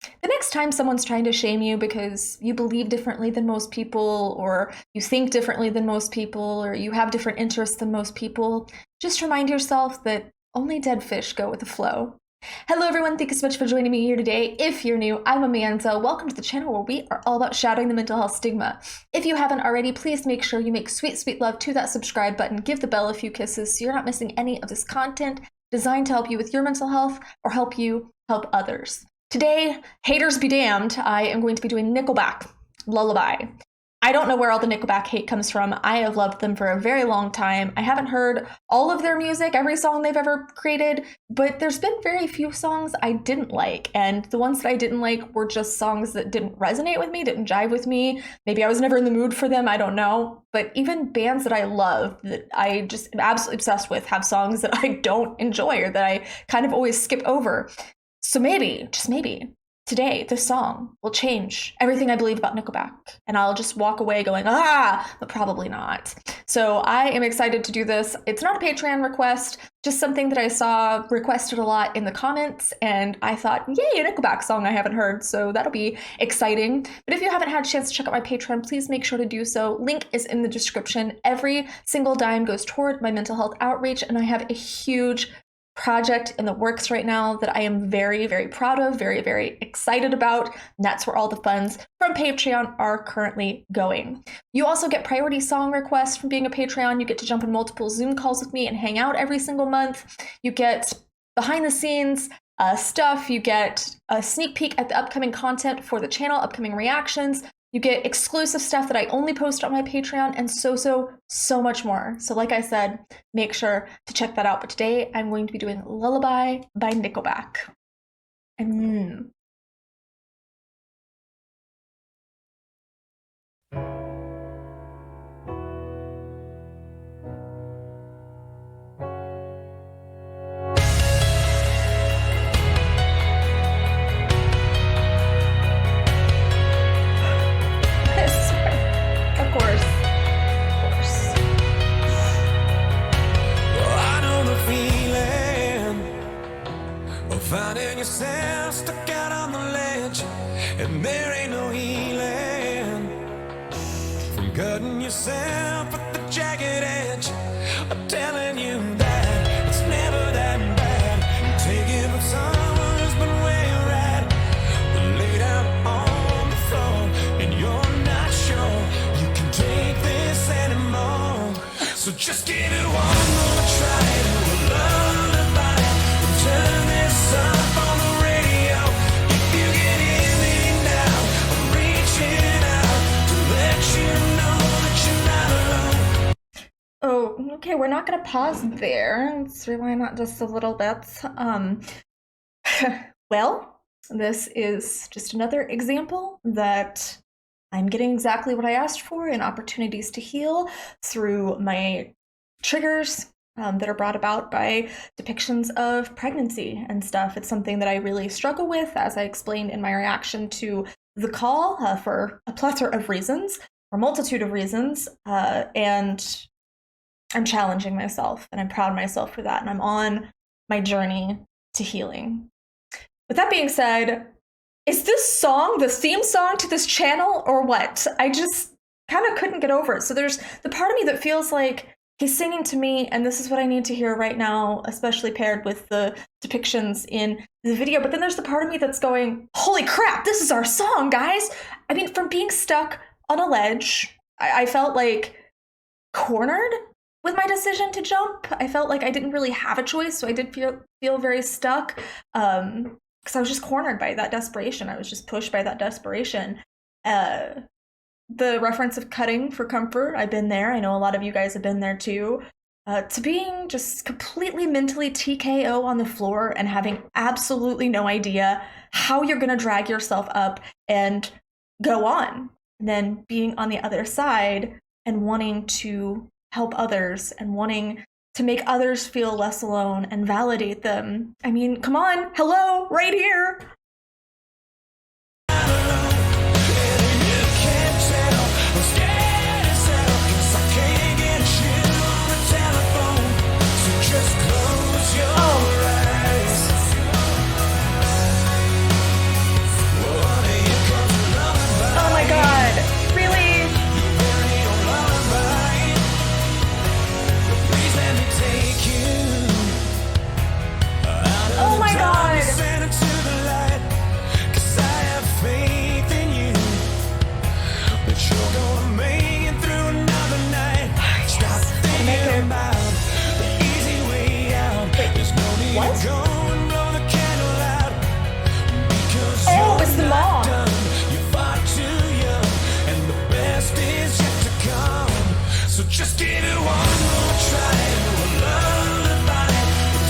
The next time someone's trying to shame you because you believe differently than most people, or you think differently than most people, or you have different interests than most people, just remind yourself that only dead fish go with the flow. Hello everyone, thank you so much for joining me here today. If you're new, I'm Amanda. Welcome to the channel where we are all about shouting the mental health stigma. If you haven't already, please make sure you make sweet, sweet love to that subscribe button. Give the bell a few kisses so you're not missing any of this content designed to help you with your mental health or help you help others. Today, haters be damned, I am going to be doing Nickelback Lullaby. I don't know where all the Nickelback hate comes from. I have loved them for a very long time. I haven't heard all of their music, every song they've ever created, but there's been very few songs I didn't like. And the ones that I didn't like were just songs that didn't resonate with me, didn't jive with me. Maybe I was never in the mood for them, I don't know. But even bands that I love, that I just am absolutely obsessed with, have songs that I don't enjoy or that I kind of always skip over. So maybe, just maybe, today this song will change everything I believe about Nickelback, and I'll just walk away going, but probably not. So I am excited to do this. It's not a Patreon request, just something that I saw requested a lot in the comments, and I thought, yay, a Nickelback song I haven't heard, so that'll be exciting. But if you haven't had a chance to check out my Patreon, please make sure to do so. Link is in the description. Every single dime goes toward my mental health outreach, and I have a huge project in the works right now that I am very, very proud of, very, very excited about. And that's where all the funds from Patreon are currently going. You also get priority song requests from being a Patreon. You get to jump in multiple Zoom calls with me and hang out every single month. You get behind the scenes stuff. You get a sneak peek at the upcoming content for the channel, upcoming reactions. You get exclusive stuff that I only post on my Patreon, and so much more. So like I said, make sure to check that out. But today I'm going to be doing Lullaby by Nickelback. Finding yourself stuck out on the ledge, and there ain't no healing from cutting yourself at the jagged edge. I'm telling you that it's never that bad. Take it from someone who's been where you're at, but laid out on the floor, and you're not sure you can take this anymore. So just give it one more try to a lullaby, and turn this up on the radio. If you can hear me now, I'm reaching out to let you know that you're not alone. Oh, okay, we're not gonna pause there. Let's rewind that just a little bit. Well, this is just another example that I'm getting exactly what I asked for in opportunities to heal through my triggers that are brought about by depictions of pregnancy and stuff. It's something that I really struggle with, as I explained in my reaction to the call, for a plethora of reasons, or multitude of reasons, and I'm challenging myself, and I'm proud of myself for that, and I'm on my journey to healing. With that being said, is this song the theme song to this channel, or what? I just kind of couldn't get over it. So there's the part of me that feels like he's singing to me, and this is what I need to hear right now, especially paired with the depictions in the video. But then there's the part of me that's going, holy crap, this is our song, guys. I mean, from being stuck on a ledge, I felt like cornered with my decision to jump. I felt like I didn't really have a choice, so I did feel very stuck, because I was just cornered by that desperation. I was just pushed by that desperation. The reference of cutting for comfort, I've been there. I know a lot of you guys have been there too. To being just completely mentally TKO on the floor and having absolutely no idea how you're gonna drag yourself up and go on. And then being on the other side and wanting to help others and wanting to make others feel less alone and validate them. I mean, come on, hello, right here. Just give it one more try to a lullaby.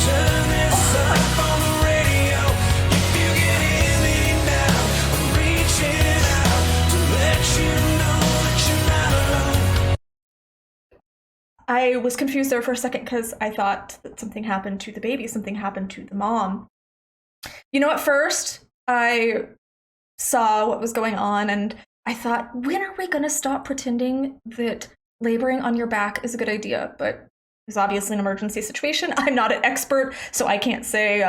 Turn this up on the radio. If you can hear me now, I'm reaching out to let you know that you're not alone. I was confused there for a second because I thought that something happened to the baby, something happened to the mom. You know, at first, I saw what was going on and I thought, when are we going to stop pretending that laboring on your back is a good idea? But it's obviously an emergency situation. I'm not an expert, so I can't say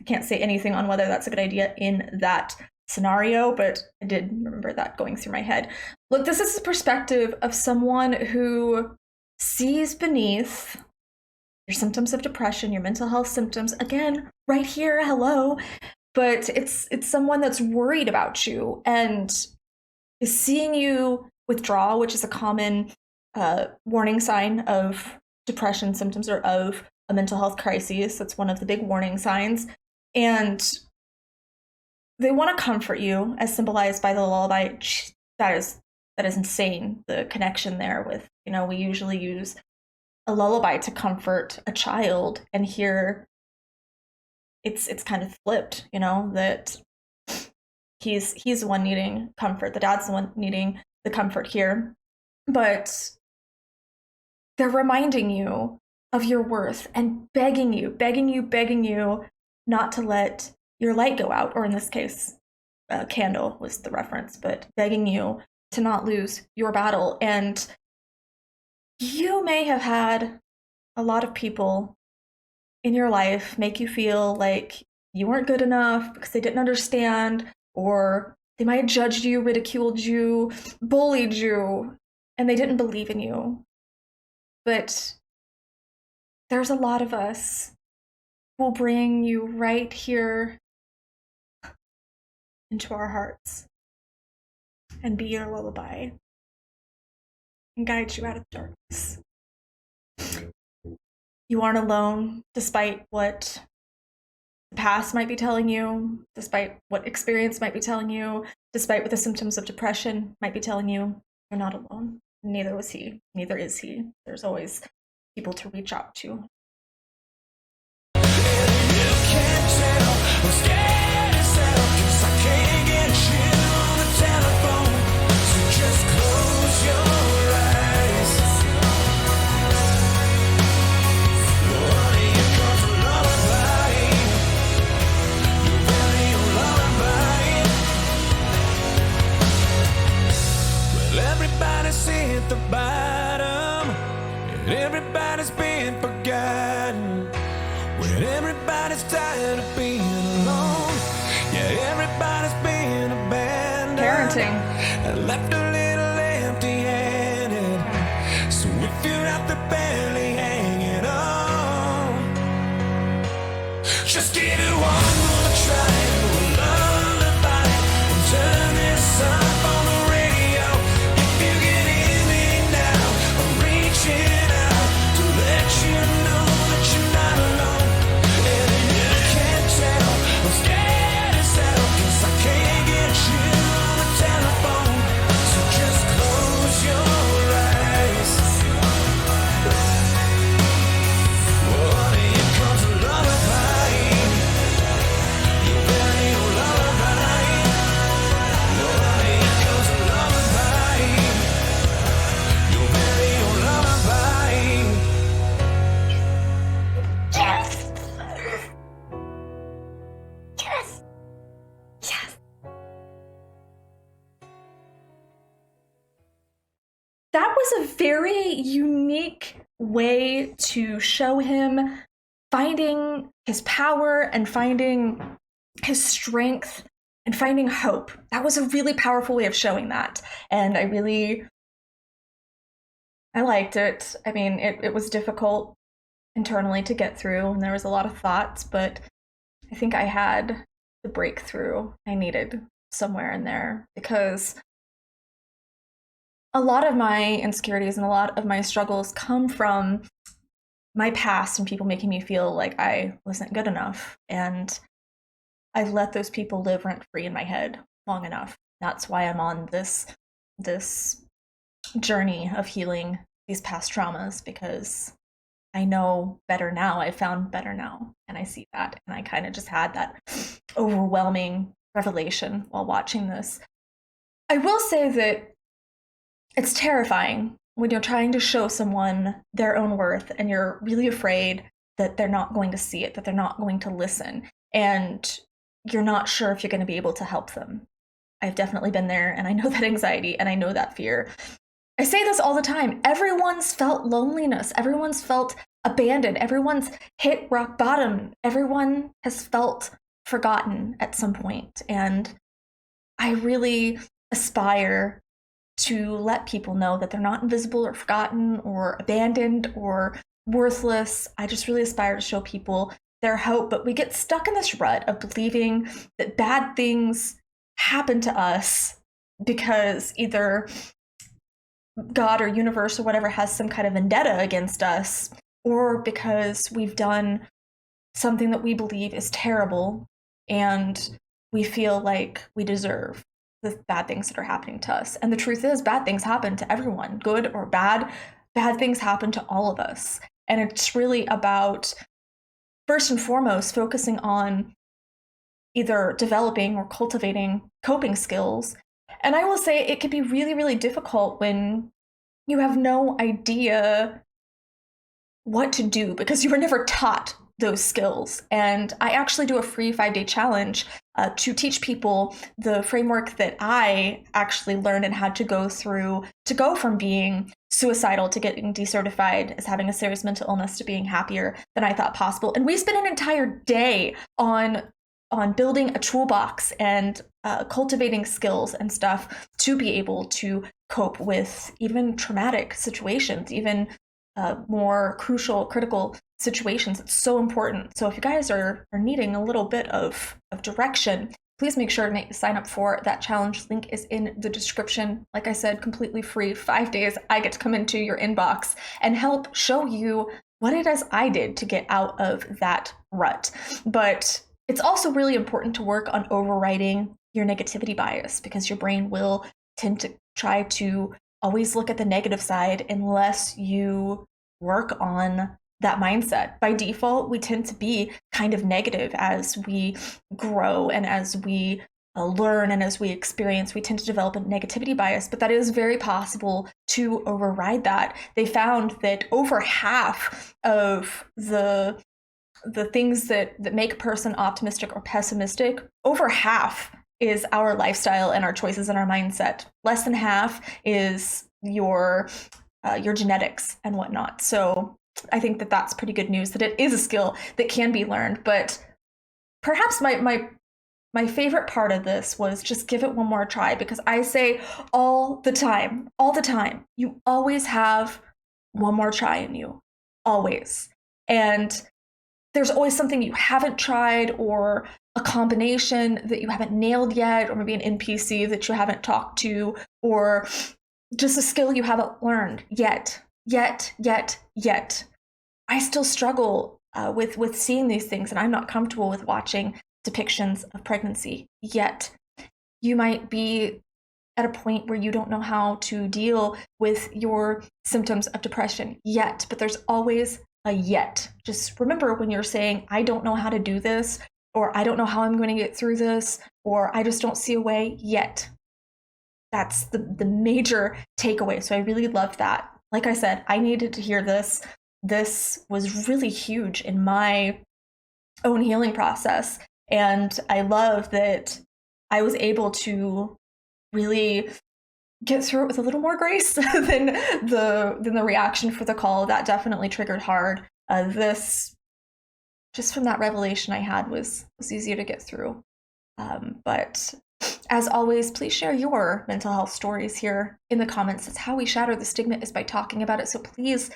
anything on whether that's a good idea in that scenario, but I did remember that going through my head. Look, this is the perspective of someone who sees beneath your symptoms of depression, your mental health symptoms, again, right here, hello, but it's someone that's worried about you and is seeing you withdraw, which is a common warning sign of depression symptoms or of a mental health crisis. That's one of the big warning signs. And they want to comfort you, as symbolized by the lullaby. That is insane, the connection there with, you know, we usually use a lullaby to comfort a child, and here it's kind of flipped, you know, that he's the one needing comfort, the dad's the one needing the comfort here, but they're reminding you of your worth and begging you not to let your light go out, or in this case, candle was the reference, but begging you to not lose your battle. And you may have had a lot of people in your life make you feel like you weren't good enough because they didn't understand, or they might have judged you, ridiculed you, bullied you, and they didn't believe in you. But there's a lot of us who will bring you right here into our hearts and be your lullaby and guide you out of the darkness. You aren't alone, despite what the past might be telling you, despite what experience might be telling you, despite what the symptoms of depression might be telling you. You're not alone. Neither was he. Neither is he. There's always people to reach out to. At the bottom, and everybody's been forgotten. When everybody's tired of being alone, yeah, everybody's been abandoned. Parenting. And left a little empty-handed. So if you're out there barely hanging on, just give it one more try to a lullaby and turn this up on the radio. If you can hear me now, I'm reaching out to let you know that you're not alone. And if you can't tell, I'm scared as hell, 'cause I can't get you on the telephone. So just close your eyes. Oh, here comes a lullaby. Your very own lullaby. Oh, here comes a lullaby. Your very own lullaby. Yes! Yes! Yes! That was a very unique way to show him finding his power and finding his strength and finding hope. That was a really powerful way of showing that. And I liked it. I mean, it was difficult internally to get through, and there was a lot of thoughts, but I think I had the breakthrough I needed somewhere in there, because a lot of my insecurities and a lot of my struggles come from my past and people making me feel like I wasn't good enough. And I've let those people live rent free in my head long enough. That's why I'm on this journey of healing these past traumas because I know better now. I found better now. And I see that. And I kind of just had that overwhelming revelation while watching this. I will say that it's terrifying when you're trying to show someone their own worth and you're really afraid that they're not going to see it, that they're not going to listen, and you're not sure if you're going to be able to help them. I've definitely been there, and I know that anxiety and I know that fear. I say this all the time. Everyone's felt loneliness. Everyone's felt abandoned. Everyone's hit rock bottom. Everyone has felt forgotten at some point. And I really aspire to let people know that they're not invisible or forgotten or abandoned or worthless. I just really aspire to show people their hope. But we get stuck in this rut of believing that bad things happen to us because either God or universe or whatever has some kind of vendetta against us, or because we've done something that we believe is terrible and we feel like we deserve the bad things that are happening to us. And the truth is, bad things happen to everyone, good or bad. Bad things happen to all of us. And it's really about, first and foremost, focusing on either developing or cultivating coping skills. And I will say it can be really, really difficult when you have no idea what to do because you were never taught those skills. And I actually do a free 5-day challenge to teach people the framework that I actually learned and had to go through to go from being suicidal to getting decertified as having a serious mental illness to being happier than I thought possible. And we spent an entire day on building a toolbox and cultivating skills and stuff to be able to cope with even traumatic situations, even more crucial, critical situations. It's so important. So if you guys are needing a little bit of direction, please make sure to sign up for that challenge. Link is in the description. Like I said, completely free, 5 days. I get to come into your inbox and help show you what it is I did to get out of that rut. But it's also really important to work on overriding your negativity bias because your brain will tend to try to always look at the negative side unless you work on that mindset. By default, we tend to be kind of negative as we grow and as we learn and as we experience. We tend to develop a negativity bias, but that is very possible to override that. They found that over half of the things that make a person optimistic or pessimistic, over half is our lifestyle and our choices and our mindset. Less than half is your genetics and whatnot. So I think that that's pretty good news, that it is a skill that can be learned. But perhaps my favorite part of this was just give it one more try, because I say all the time, you always have one more try in you, always. And there's always something you haven't tried, or a combination that you haven't nailed yet, or maybe an NPC that you haven't talked to, or just a skill you haven't learned yet. I still struggle with seeing these things, and I'm not comfortable with watching depictions of pregnancy yet. You might be at a point where you don't know how to deal with your symptoms of depression yet, but there's always a yet. Just remember, when you're saying, I don't know how to do this, or I don't know how I'm going to get through this, or I just don't see a way yet. That's the major takeaway. So I really loved that. Like I said, I needed to hear this. This was really huge in my own healing process. And I love that I was able to really get through it with a little more grace than the reaction for the call. That definitely triggered hard. This, just from that revelation I had, was easier to get through. But as always, please share your mental health stories here in the comments. That's how we shatter the stigma, is by talking about it. So please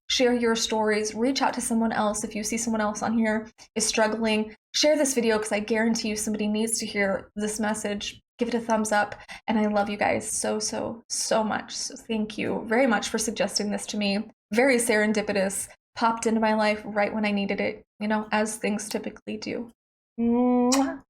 share your stories. Reach out to someone else. If you see someone else on here is struggling, share this video, because I guarantee you somebody needs to hear this message. Give it a thumbs up. And I love you guys so much. So thank you very much for suggesting this to me. Very serendipitous. Popped into my life right when I needed it, as things typically do. Mwah.